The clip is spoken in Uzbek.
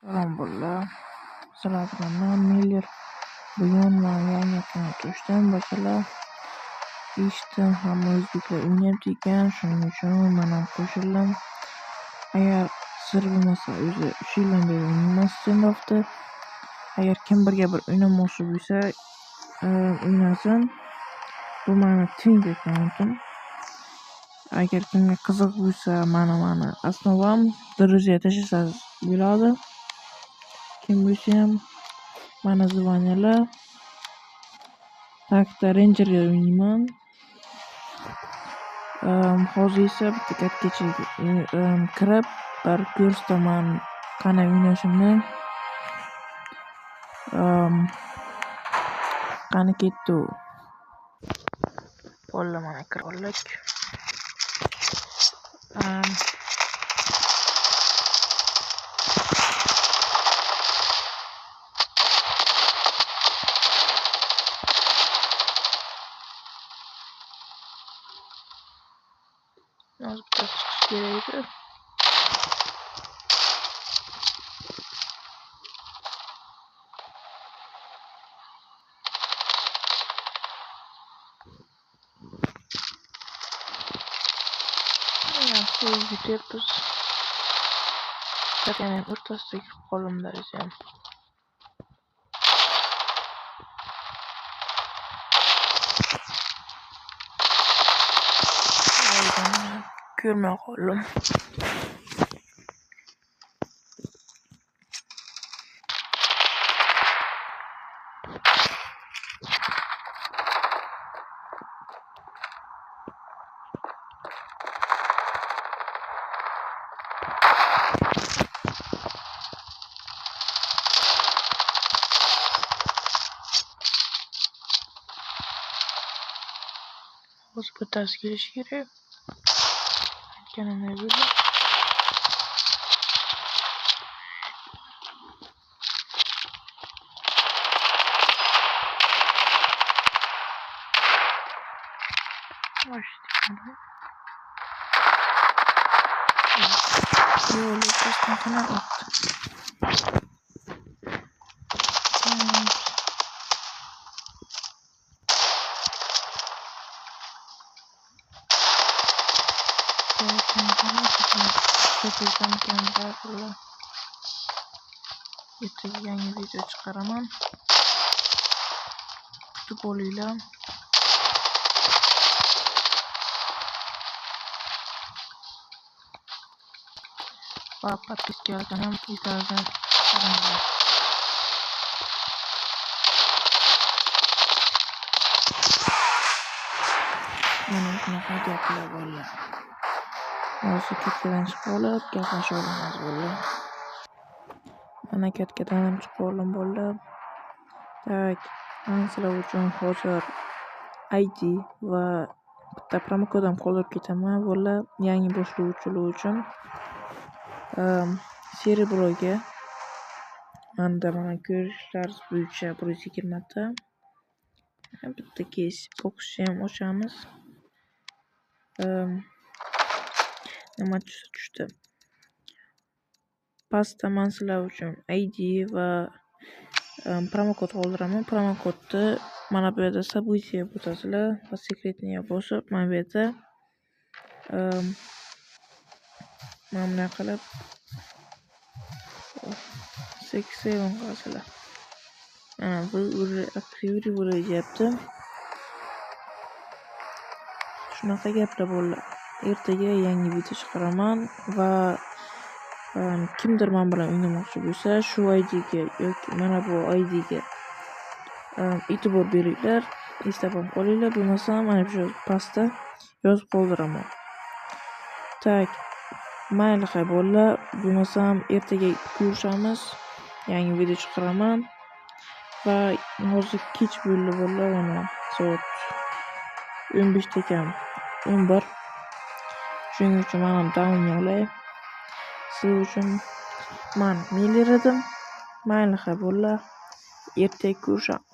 Salom bolalar, sizlar bilan men Miller. Bugun men yangi kanal ochdim. Bolalar, eshitdim hamma o'zbeklar o'ynayapti ekan, shuning uchun men ham qo'shildim. Agar sir bo'lmasa, o'zi 3 yildan beri o'ynayman Standoff'da. Agar kim birga bir o'ynamoqchi bo'lsa, o'ynasin. Bu meni Twink akkauntim. Agar kimga qiziq bo'lsa, mani asnovam darajasiga tashlasangiz bo'ladi. Kim bo'lsa ham mana zvoniyalar. Takda Rangerga o'ynayman. Hozir esa bitta katgachaga kirib, bir ko'rsataman qanday o'ynashimni. Qani ketdi u. Bolalar mana kirib oldik. Hozir bittasi chiqishi kerak edi. Yaxshi yutyapmiz. Yana o'rtasida kirib qoldim darajasi ham. Ko'rmay qoldim. Hozir bittasi kelishi kerak. Aytganimdek bo'ldi. Yo'l o'rtasidan qanday o'tdi? Ertaga yangi video chiqaraman. Kutib olinglar. Va podpiskaga ham itadan qaringlar. Mana shunaqa gaplar bolalar. Hozir katkadan chiqib olib, gaplashib olamiz bolalar. Mana katkadan ham chiqib oldim bolalar. Tak, men sizlar uchun hozir ID va bitta promokod ham qoldirib ketaman bolalar. Yangi boshlovchilar uchun Cerebroga mana ko'rishlaringiz bo'yicha 120 ta. Bitta case boxni ham ochamiz. Nima tushdi? Pastda men sizlar uchun ID va promokod qoldiraman. Promokodni mana bu yerda событие bo'tasizlar va sekretniga bosib, mana bu yerda mana bunday qilib 67 qilasizlar. Mana bu aktivity bo'layapti. Shunaqa gaplar bolalar. Ertaga yangi video chiqaraman va kimdir men bilan o'ynamoqchi bo'lsa, shu IDga yoki mana bu IDga e'tibor beringlar, eslab ham qolinglar. Bo'lmasa mana shu pastda yozib qoldiraman. Tak, mayli bolalar, bo'lmasam ertaga ko'rishamiz. Yangi video chiqaraman va hozir kech bo'ldi bolalar, mana soat 15 ta kam 11. Shuning uchun men ham dam olay. Siz uchun men Miller edim. Mayli bolalar, ertaga ko'rishamiz.